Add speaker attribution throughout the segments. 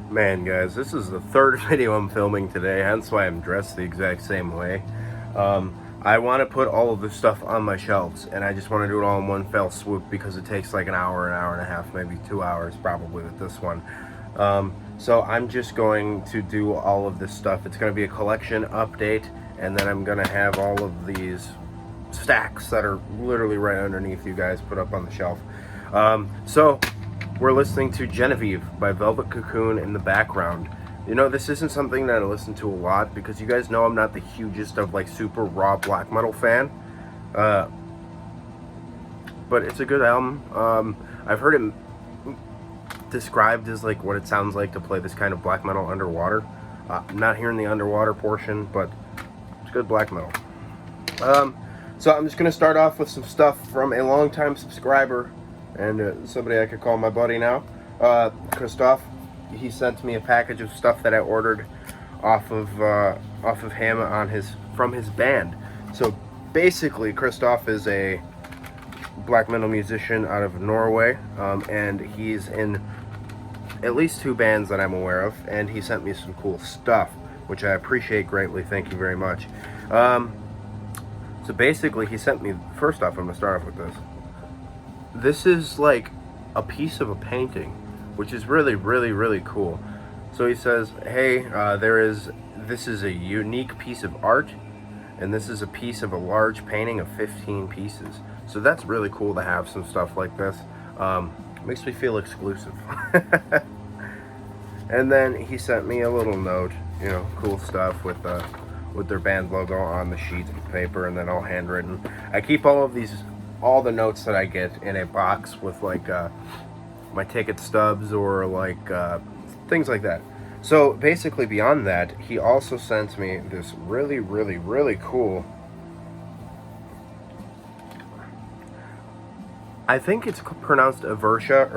Speaker 1: Man, guys, this is the third video I'm filming today, hence why I'm dressed the exact same way. I want to put all of this stuff on my shelves, and I just want to do it all in one fell swoop because it takes like an hour and a half, maybe 2 hours probably with this one. So I'm just going to do all of this stuff. It's going to be a collection update, and then I'm going to have all of these stacks that are literally right underneath you guys put up on the shelf. So we're listening to Genevieve by Velvet Cocoon in the background. You know, this isn't something that I listen to a lot because you guys know I'm not the hugest of like super raw black metal fan. But it's a good album. I've heard it described as like what it sounds like to play this kind of black metal underwater. I'm not hearing the underwater portion, but it's good black metal. So I'm just going to start off with some stuff from a longtime subscriber and somebody I could call my buddy now, Christoph. He sent me a package of stuff that I ordered off of him from his band. So basically, Christoph is a black metal musician out of Norway, and he's in at least 2 bands that I'm aware of, and he sent me some cool stuff, which I appreciate greatly. Thank you very much. So basically, he sent me, first off, I'm going to start off with this. This is like a piece of a painting, which is really, really, really cool. So he says, hey, this is a unique piece of art, and this is a piece of a large painting of 15 pieces. So that's really cool to have some stuff like this. Makes me feel exclusive. And then he sent me a little note, you know, cool stuff with their band logo on the sheet of paper, and then all handwritten. I keep all the notes that I get in a box with like my ticket stubs or like things like that. So basically beyond that, he also sent me this really, really, really cool, I think it's pronounced Avertia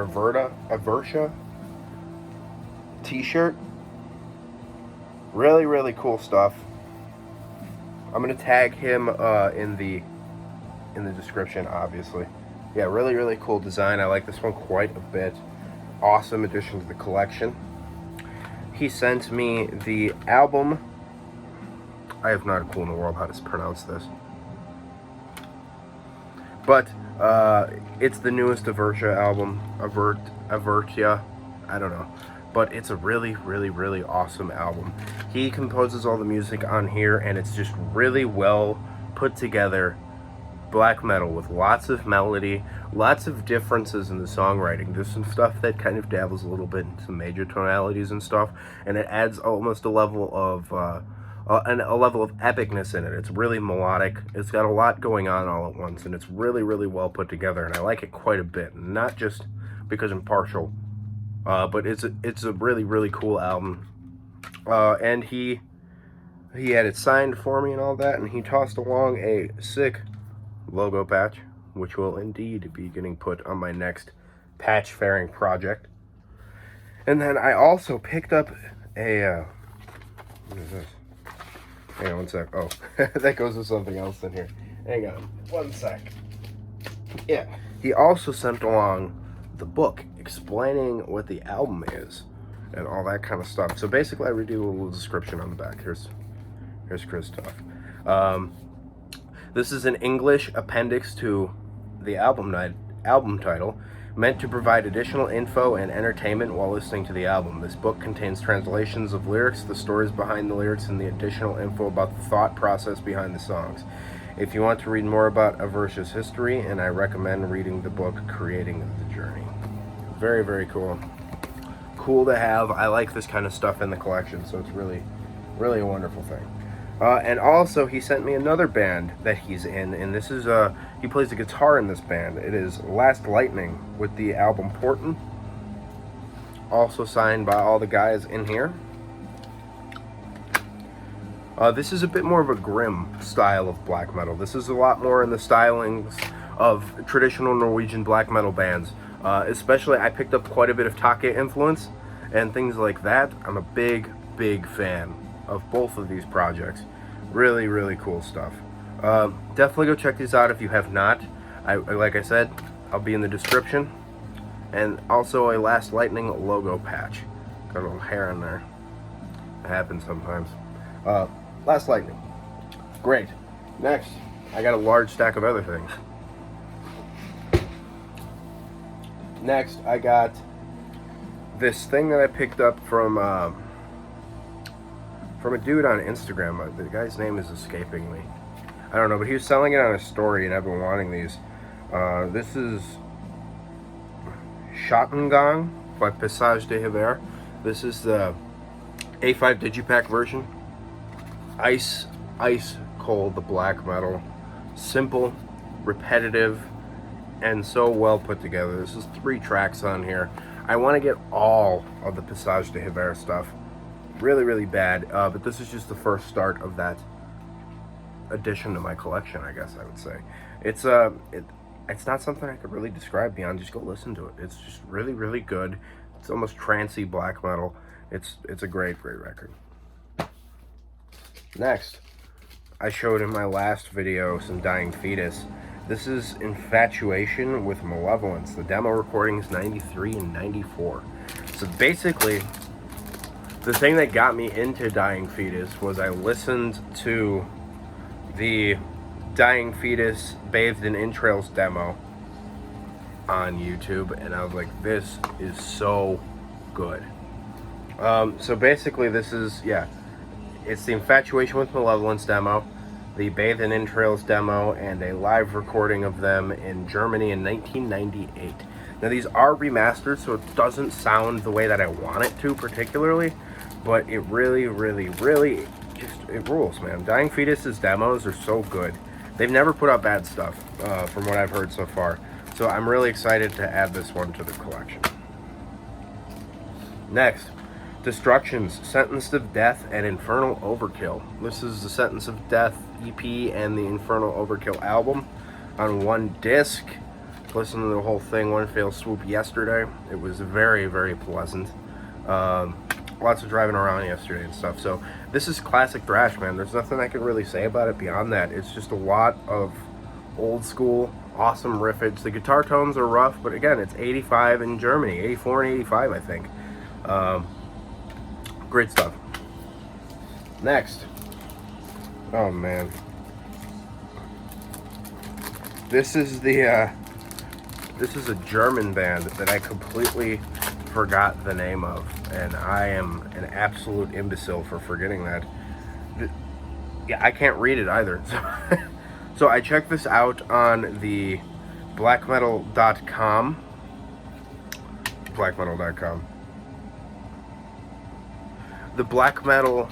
Speaker 1: t-shirt. Really, really cool stuff. I'm gonna tag him in the description, obviously. Yeah, really, really cool design. I like this one quite a bit. Awesome addition to the collection. He sent me the album. I have not a clue in the world how to pronounce this, but it's the newest Avertia album. Avertia, I don't know, but it's a really, really, really awesome album. He composes all the music on here, and it's just really well put together black metal with lots of melody, lots of differences in the songwriting. There's some stuff that kind of dabbles a little bit into major tonalities and stuff, and it adds almost a level of epicness in it. It's really melodic. It's got a lot going on all at once, and it's really, really well put together, and I like it quite a bit. Not just because I'm partial, but it's a really, really cool album. And he had it signed for me and all that, and he tossed along a sick logo patch, which will indeed be getting put on my next patch fairing project. And then I also picked up a what is this? Hang on one sec. Oh, that goes with something else in here. Hang on one sec. Yeah, he also sent along the book explaining what the album is and all that kind of stuff. So basically, I read you a little description on the back. Here's Christoph. This is an English appendix to the album title, meant to provide additional info and entertainment while listening to the album. This book contains translations of lyrics, the stories behind the lyrics, and the additional info about the thought process behind the songs. If you want to read more about Avertia's history, and I recommend reading the book Creating the Journey. Very, very cool. Cool to have. I like this kind of stuff in the collection, so it's really, really a wonderful thing. And also, he sent me another band that he's in, and this is, he plays the guitar in this band. It is Last Lightning with the album Porton. Also signed by all the guys in here. This is a bit more of a grim style of black metal. This is a lot more in the stylings of traditional Norwegian black metal bands. Especially, I picked up quite a bit of Take influence and things like that. I'm a big, big fan of both of these projects. Really, really cool stuff. Definitely go check these out if you have not. Like I said, I'll be in the description. And also a Last Lightning logo patch. Got a little hair in there. It happens sometimes. Last lightning. Great. Next, I got a large stack of other things. Next, I got this thing that I picked up from a dude on Instagram. The guy's name is escaping me. I don't know, but he was selling it on a story, and I've been wanting these. This is Shotengong by Passage de Jebere. This is the A5 Digipack version. Ice cold, the black metal. Simple, repetitive, and so well put together. This is 3 tracks on here. I want to get all of the Passage de Jebere stuff. Really, really bad. But this is just the first start of that addition to my collection, I guess I would say. It's not something I could really describe beyond just go listen to it. It's just really, really good. It's almost trancey black metal. It's a great record. Next, I showed in my last video some Dying Fetus. This is Infatuation with Malevolence. The demo recordings 93 and 94. So basically, the thing that got me into Dying Fetus was I listened to the Dying Fetus Bathed in Entrails demo on YouTube, and I was like, this is so good. So basically this is, it's the Infatuation with Malevolence demo, the Bathed in Entrails demo, and a live recording of them in Germany in 1998. Now these are remastered, so it doesn't sound the way that I want it to particularly, but it really, really, really it rules, man. Dying Fetus's demos are so good. They've never put out bad stuff, from what I've heard so far. So I'm really excited to add this one to the collection. Next, Destructions, Sentence of Death and Infernal Overkill. This is the Sentence of Death EP and the Infernal Overkill album on one disc. Listened to the whole thing, one fell swoop yesterday. It was very, very pleasant. Lots of driving around yesterday and stuff. So this is classic thrash, man. There's nothing I can really say about it beyond that. It's just a lot of old school, awesome riffage. The guitar tones are rough, but again, it's 85 in Germany, 84 and 85, I think. Great stuff. Next. Oh, man. This is a German band that I completely forgot the name of, and I am an absolute imbecile for forgetting that. Yeah, I can't read it either. So I checked this out on the blackmetal.com. The black metal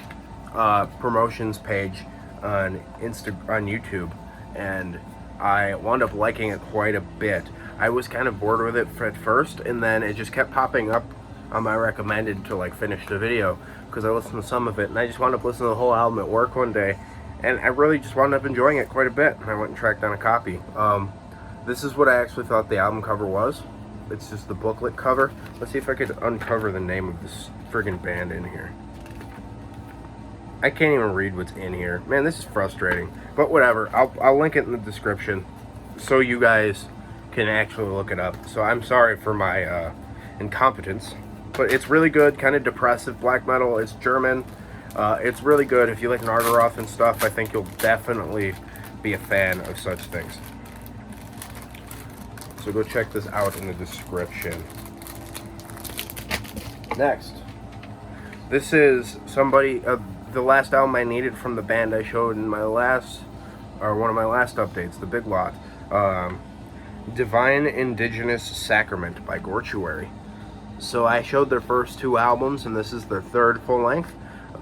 Speaker 1: promotions page on YouTube, and I wound up liking it quite a bit. I was kind of bored with it at first, and then it just kept popping up on my recommended to like finish the video, because I listened to some of it, and I just wound up listening to the whole album at work one day, and I really just wound up enjoying it quite a bit, and I went and tracked down a copy. This is what I actually thought the album cover was. It's just the booklet cover. Let's see if I could uncover the name of this friggin' band in here. I can't even read what's in here. Man, this is frustrating. But whatever, I'll link it in the description so you guys can actually look it up. So I'm sorry for my incompetence, but it's really good, kind of depressive black metal. It's German. It's really good. If you like Nargaroth and stuff, I think you'll definitely be a fan of such things. So go check this out in the description. Next, this is the last album I needed from the band I showed in one of my last updates, the Big Lot. Divine Indigenous Sacrament by Gorchowari. So I showed their first 2 albums, and this is their 3rd full length.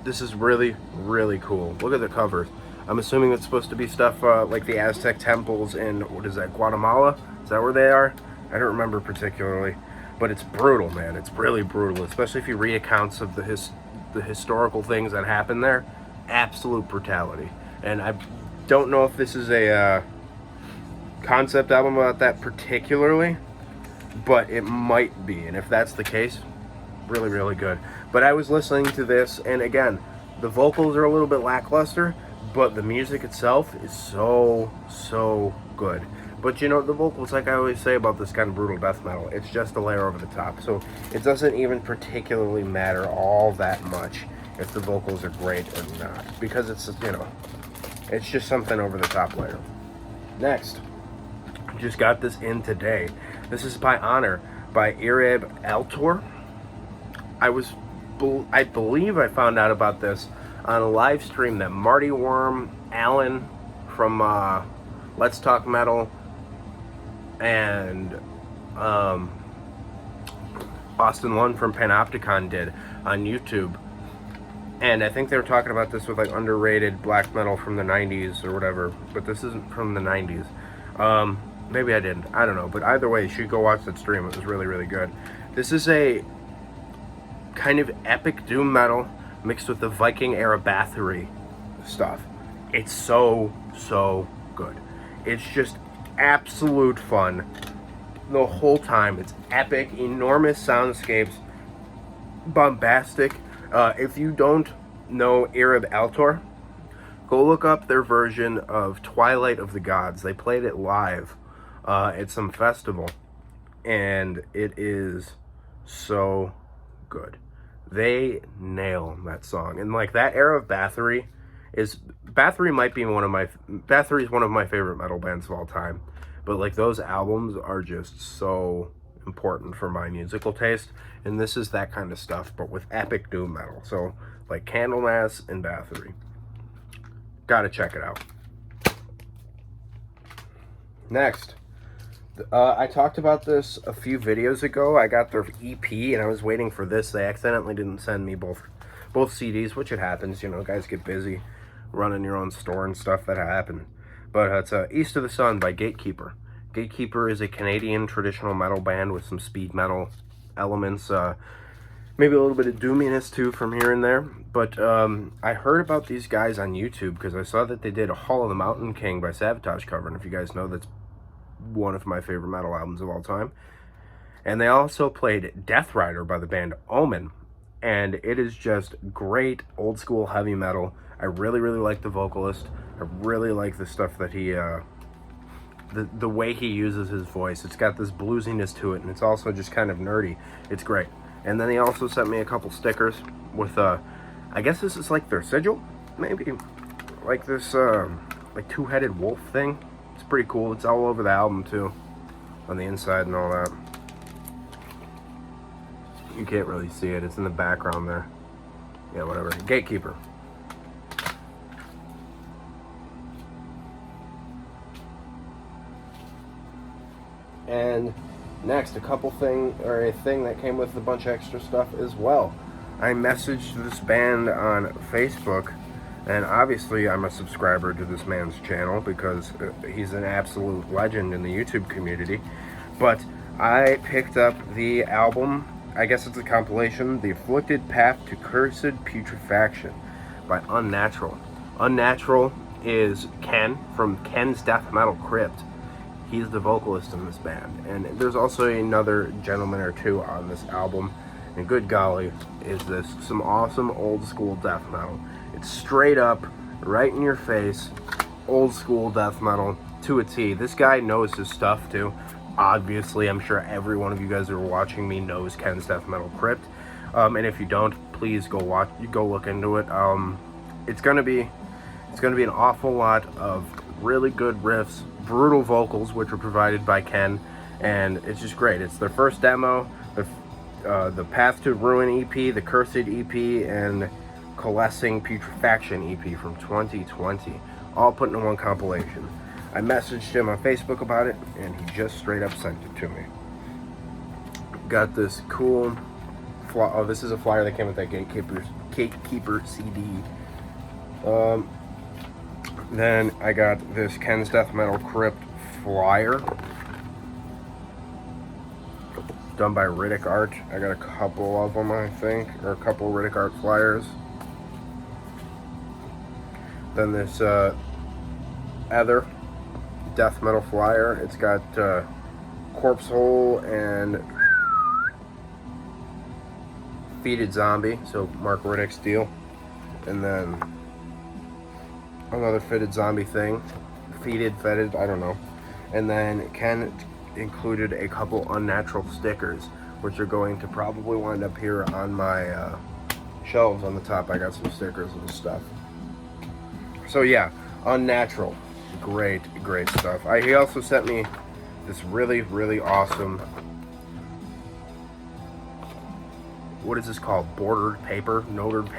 Speaker 1: This is really, really cool. Look at the covers. I'm assuming it's supposed to be stuff like the Aztec temples in, what is that, Guatemala? Is that where they are? I don't remember particularly. But it's brutal, man. It's really brutal, especially if you read accounts of the historical things that happened there. Absolute brutality. And I don't know if this is a concept album about that particularly, but it might be. And if that's the case, really, really good. But I was listening to this, and again, the vocals are a little bit lackluster, but the music itself is so, so good. But you know, the vocals, like I always say about this kind of brutal death metal, it's just a layer over the top. So it doesn't even particularly matter all that much if the vocals are great or not, because it's, you know, it's just something over the top layer. Next, just got this in today. This is by Honor by Altor. I believe I found out about this on a live stream that Marty Worm, Alan from Let's Talk Metal, and Austin Lund from Panopticon did on YouTube. And I think they were talking about this with like underrated black metal from the 90s or whatever, but this isn't from the 90s. Maybe I didn't, I don't know, but either way, you should go watch that stream. It was really, really good. This is a kind of epic doom metal mixed with the Viking era Bathory stuff. It's so good. It's just absolute fun the whole time. It's epic, enormous soundscapes, bombastic. If you don't know Arab Altor, go look up their version of Twilight of the Gods. They played it live at some festival, and it is so good. They nail that song. And like that era of Bathory is one of my favorite metal bands of all time. But like those albums are just so important for my musical taste, and this is that kind of stuff, but with epic doom metal. So like Candlemass and Bathory, gotta check it out. Next, I talked about this a few videos ago. I got their EP and I was waiting for this. They accidentally didn't send me both CDs, which it happens, you know, guys get busy running your own store and stuff. That happen. But it's East of the Sun by Gatekeeper. Gatekeeper is a Canadian traditional metal band with some speed metal elements, maybe a little bit of doominess too from here and there. But I heard about these guys on YouTube because I saw that they did a Hall of the Mountain King by Sabotage cover, and if you guys know, that's one of my favorite metal albums of all time. And they also played Death Rider by the band Omen, and it is just great old school heavy metal. I really like the vocalist. I really like the stuff that he the way he uses his voice. It's got this bluesiness to it, and it's also just kind of nerdy. It's great. And then he also sent me a couple stickers with I guess this is like their sigil, maybe, like this like two-headed wolf thing. It's pretty cool. It's all over the album too, on the inside and all that. You can't really see it, it's in the background there. Yeah, whatever. Gatekeeper. And next, a thing that came with a bunch of extra stuff as well. I messaged this band on Facebook, and obviously I'm a subscriber to this man's channel because he's an absolute legend in the YouTube community. But I picked up the album, I guess it's a compilation, The Afflicted Path to Cursed Putrefaction by Unnatural. Unnatural is Ken from Ken's Death Metal Crypt. He's the vocalist in this band, and there's also another gentleman or two on this album, and good golly, is this some awesome old school death metal. It's straight up, right in your face, old school death metal to a T. This guy knows his stuff too. Obviously, I'm sure every one of you guys who are watching me knows Ken's Death Metal Crypt, and if you don't, please go look into it. It's gonna be an awful lot of really good riffs, brutal vocals, which were provided by Ken, and it's just great. It's their first demo, the Path to Ruin EP, the Cursed EP, and Coalescing Putrefaction EP from 2020, all put into one compilation. I messaged him on Facebook about it, and he just straight up sent it to me. Got this cool this is a flyer that came with that Gatekeeper CD. Then I got this Ken's Death Metal Crypt flyer done by Riddick Art. I got a couple of them, I think, or a couple Riddick Art flyers. Then this other Death Metal flyer. It's got Corpse Hole and Feted Zombie, so Mark Riddick's deal. And then another Fitted Zombie thing. Fetid, I don't know. And then Ken included a couple Unnatural stickers, which are going to probably wind up here on my shelves on the top. I got some stickers and stuff. So yeah, Unnatural. Great stuff. He also sent me this really awesome, what is this called? Bordered paper? Notarized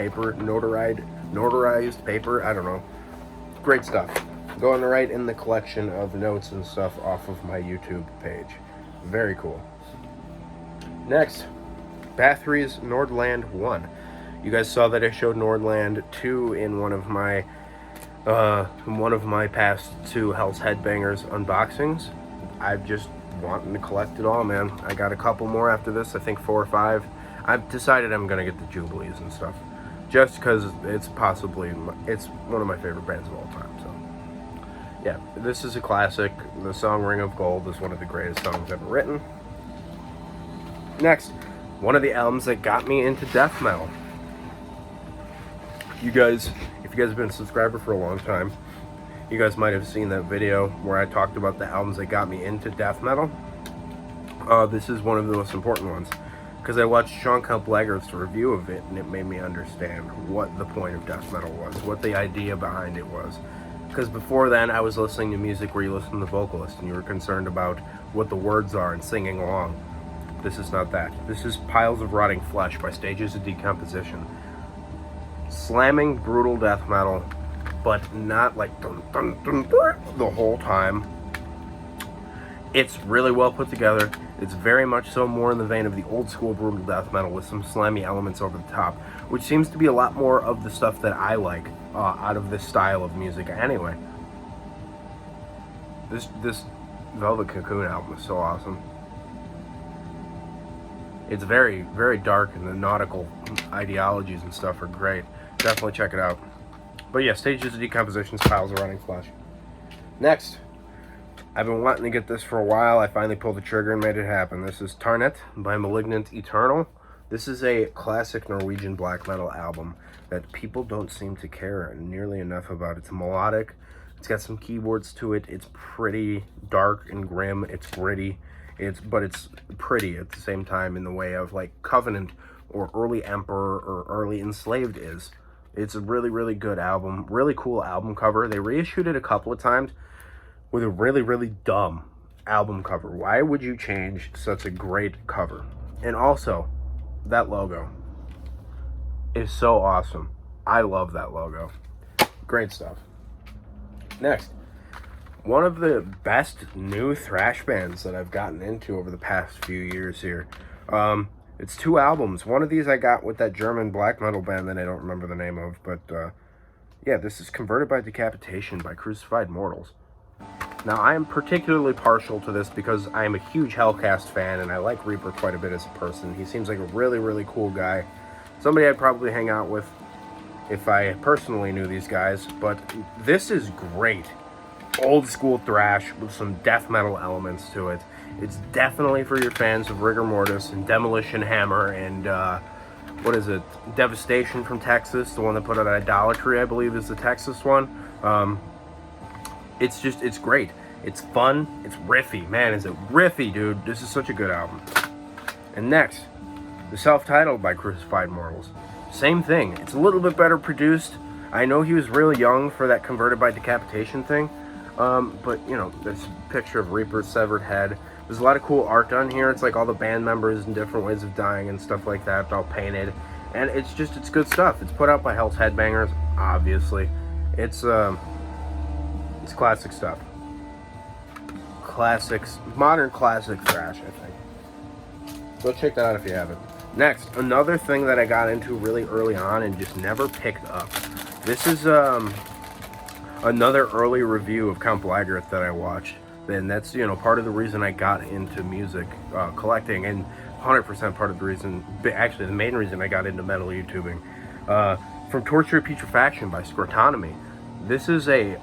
Speaker 1: paper? I don't know. Great stuff. Going right in the collection of notes and stuff off of my YouTube page. Very cool. Next, Bathory's Nordland 1. You guys saw that I showed Nordland 2 in one of my past 2 Hell's Headbangers unboxings. I've just wanting to collect it all, man. I got a couple more after this, I think 4 or 5. I've decided I'm gonna get the Jubilees and stuff, just because it's one of my favorite bands of all time. So yeah, this is a classic. The song Ring of Gold is one of the greatest songs ever written. Next, one of the albums that got me into death metal. If you guys have been a subscriber for a long time, you guys might have seen that video where I talked about the albums that got me into death metal. This is one of the most important ones, because I watched Sean Compilagger's review of it, and it made me understand what the point of death metal was, what the idea behind it was. Because before then, I was listening to music where you listen to the vocalist, and you were concerned about what the words are and singing along. This is not that. This is Piles of Rotting Flesh by Stages of Decomposition. Slamming, brutal death metal, but not like dun, dun, dun, dun, the whole time. It's really well put together. It's very much so more in the vein of the old school brutal death metal with some slammy elements over the top, which seems to be a lot more of the stuff that I like out of this style of music anyway. This Velvet Cocoon album is so awesome. It's very dark, and the nautical ideologies and stuff are great. Definitely check it out. But yeah, Stages of Decomposition, Piles of Rotting Flesh. Next, I've been wanting to get this for a while. I finally pulled the trigger and made it happen. This is Tarnet by Malignant Eternal. This is a classic Norwegian black metal album that people don't seem to care nearly enough about. It's melodic. It's got some keyboards to it. It's pretty dark and grim. It's gritty. But it's pretty at the same time, in the way of like Covenant or Early Emperor or Early Enslaved is. It's a really good album. Really cool album cover. They reissued it a couple of times with a really dumb album cover. Why would you change such a great cover? And also, that logo is so awesome. I love that logo. Great stuff. Next, one of the best new thrash bands that I've gotten into over the past few years here. It's 2 albums. One of these I got with that German black metal band that I don't remember the name of, but yeah, this is Converted by Decapitation by Crucified Mortals. Now, I am particularly partial to this because I am a huge Hellcast fan, and I like Reaper quite a bit as a person. He seems like a really cool guy. Somebody I'd probably hang out with if I personally knew these guys, but this is great. Old school thrash with some death metal elements to it. It's definitely for your fans of Rigor Mortis and Demolition Hammer and what is it? Devastation from Texas, the one that put out Idolatry, I believe, is the Texas one. It's great. It's fun. It's riffy. Man, is it riffy, dude. This is such a good album. And next, the self-titled by Crucified Mortals. Same thing. It's a little bit better produced. I know he was really young for that Converted by Decapitation thing. But, you know, there's a picture of Reaper's severed head. There's a lot of cool art done here. It's like all the band members and different ways of dying and stuff like that, all painted. And it's good stuff. It's put out by Hell's Headbangers, obviously. It's classic stuff. Modern classic thrash, I think. Go check that out if you haven't. Next, another thing that I got into really early on and just never picked up. This is, another early review of Count Blackguard that I watched, and that's, you know, part of the reason I got into music collecting, and 100% part of the reason, actually the main reason I got into metal YouTubing. From Torture and Putrefaction by Scortonomy. This is a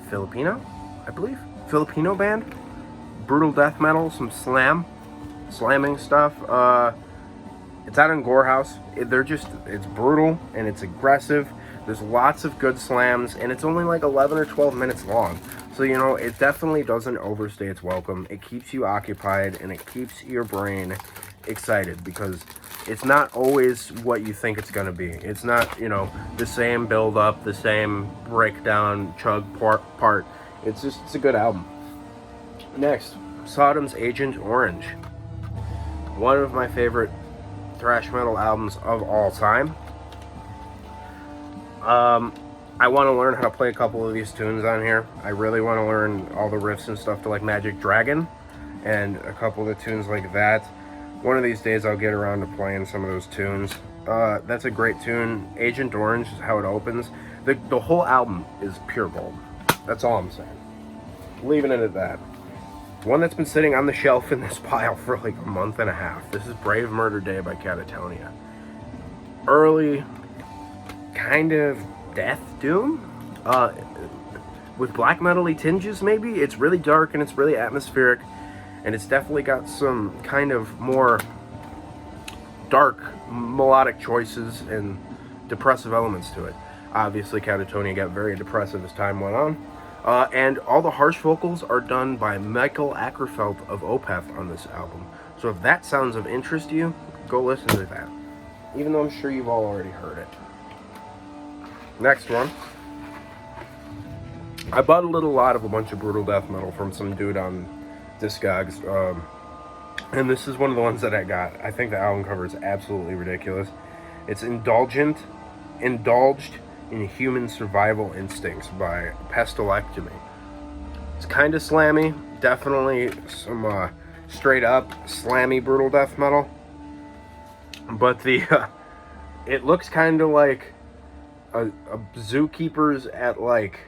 Speaker 1: Filipino, I believe, Filipino band. Brutal death metal, some slamming stuff. It's out in Gorehouse. It's brutal and it's aggressive. There's lots of good slams, and it's only like 11 or 12 minutes long. So, you know, it definitely doesn't overstay its welcome. It keeps you occupied, and it keeps your brain excited, because it's not always what you think it's going to be. It's not, you know, the same build up, the same breakdown, chug part. It's a good album. Next, Sodom's Agent Orange. One of my favorite thrash metal albums of all time. I want to learn how to play a couple of these tunes on here. I really want to learn all the riffs and stuff to like Magic Dragon and a couple of the tunes like that. One of these days I'll get around to playing some of those tunes. That's a great tune. Agent Orange is how it opens. The whole album is pure gold. That's all I'm saying. Leaving it at that. One that's been sitting on the shelf in this pile for like a month and a half. This is Brave Murder Day by Catatonia. Early kind of death doom with black metal-y tinges, maybe. It's really dark and it's really atmospheric, and it's definitely got some kind of more dark melodic choices and depressive elements to it. Obviously Catatonia got very depressive as time went on, and all the harsh vocals are done by Michael Ackerfeld of Opeth on this album. So if that sounds of interest to you, go listen to that, even though I'm sure you've all already heard it. Next one. I bought a little lot of a bunch of brutal death metal from some dude on Discogs, and this is one of the ones that I got. I think the album cover is absolutely ridiculous. It's Indulged in Human Survival Instincts by Pestilectomy. It's kind of slammy, definitely some straight up slammy brutal death metal, but it looks kind of like a zookeeper's at like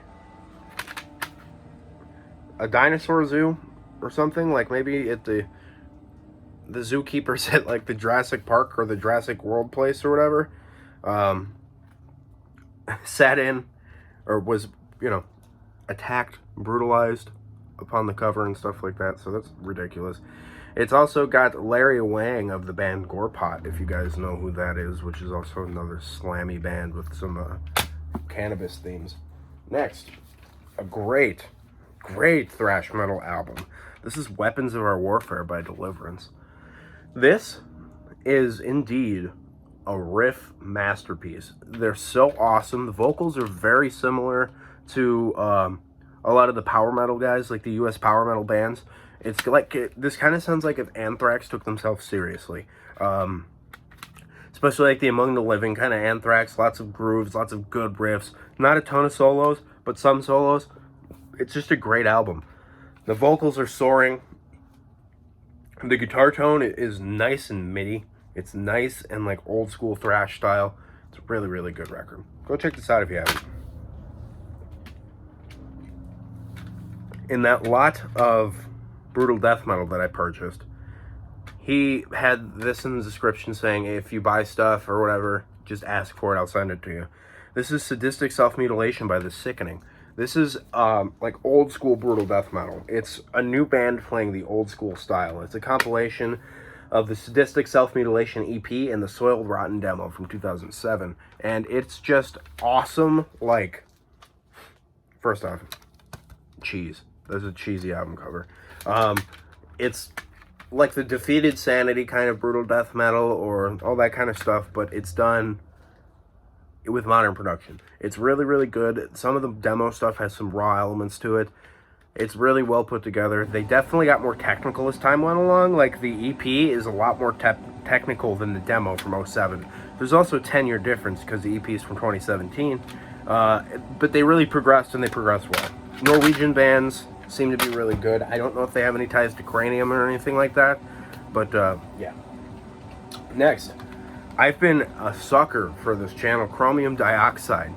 Speaker 1: a dinosaur zoo or something. Like maybe at the zookeeper's at like the Jurassic Park or the Jurassic World place or whatever, sat in or was, you know, attacked, brutalized upon the cover and stuff like that. So that's ridiculous. It's also got Larry Wang of the band Gorpot, if you guys know who that is, which is also another slammy band with some cannabis themes. Next, a great thrash metal album. This is Weapons of Our Warfare by Deliverance. This is indeed a riff masterpiece. They're so awesome. The vocals are very similar to a lot of the power metal guys, like the US power metal bands. It's like, this kind of sounds like if Anthrax took themselves seriously. Especially like the Among the Living kind of Anthrax. Lots of grooves, lots of good riffs. Not a ton of solos, but some solos. It's just a great album. The vocals are soaring. The guitar tone is nice and MIDI. It's nice and like old school thrash style. It's a really, really good record. Go check this out if you haven't. In that lot of brutal death metal that I purchased, he had this in the description saying, if you buy stuff or whatever, just ask for it, I'll send it to you. This is Sadistic Self-Mutilation by The Sickening. This is like old school brutal death metal. It's a new band playing the old school style. It's a compilation of the Sadistic Self-Mutilation EP and the Soiled Rotten demo from 2007. And it's just awesome. Like, first off, cheese. There's a cheesy album cover. It's like the Defeated Sanity kind of brutal death metal or all that kind of stuff, but it's done with modern production. It's really, really good. Some of the demo stuff has some raw elements to it. It's really well put together. They definitely got more technical as time went along. Like the EP is a lot more technical than the demo from 07. There's also a 10-year difference because the EP is from 2017. But they really progressed, and they progressed well. Norwegian bands seem to be really good. I don't know if they have any ties to Cranium or anything like that, but yeah. Next, I've been a sucker for this channel, Chromium Dioxide.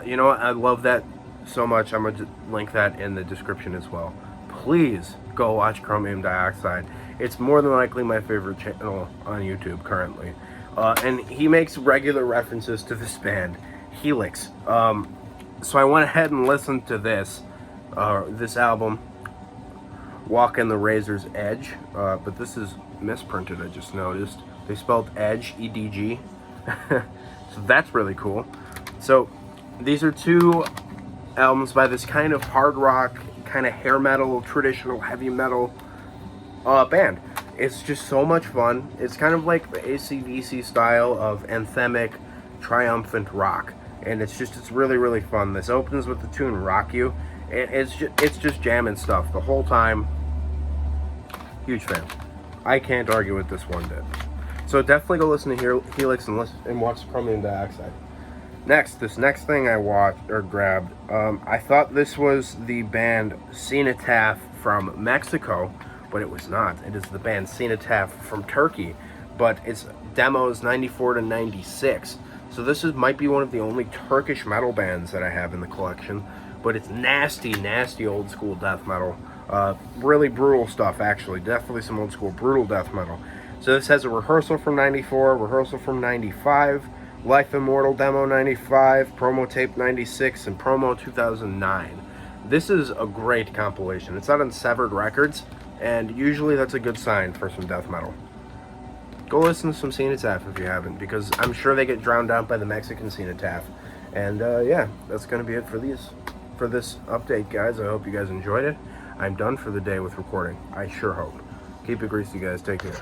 Speaker 1: You know what? I love that so much. I'm going to link that in the description as well. Please go watch Chromium Dioxide. It's more than likely my favorite channel on YouTube currently. And he makes regular references to this band, Helix. So I went ahead and listened to this album, Walk in the Razor's Edge, but this is misprinted, I just noticed. They spelled edge, E-D-G. So that's really cool. So These are two albums by this kind of hard rock, kind of hair metal, traditional heavy metal band. It's just so much fun. It's kind of like the AC/DC style of anthemic, triumphant rock, and it's really, really fun. This opens with the tune "Rock You," and it's just jamming stuff the whole time. Huge fan. I can't argue with this one bit. So definitely go listen to Helix and watch Chromium Dioxide. This next thing I watched or grabbed, I thought this was the band Cenotaph from Mexico, but it was not. It is the band Cenotaph from Turkey, but it's demos 94 to 96. So this might be one of the only Turkish metal bands that I have in the collection, but it's nasty, nasty old school death metal. Really brutal stuff, actually. Definitely some old school brutal death metal. So this has a rehearsal from 94, rehearsal from 95, Life Immortal demo 95, promo tape 96, and promo 2009. This is a great compilation. It's out on Severed Records, and usually that's a good sign for some death metal. Go listen to some Cenotaph if you haven't, because I'm sure they get drowned out by the Mexican Cenotaph. And yeah, that's going to be it for this update, guys. I hope you guys enjoyed it. I'm done for the day with recording. I sure hope. Keep it greasy, guys. Take care.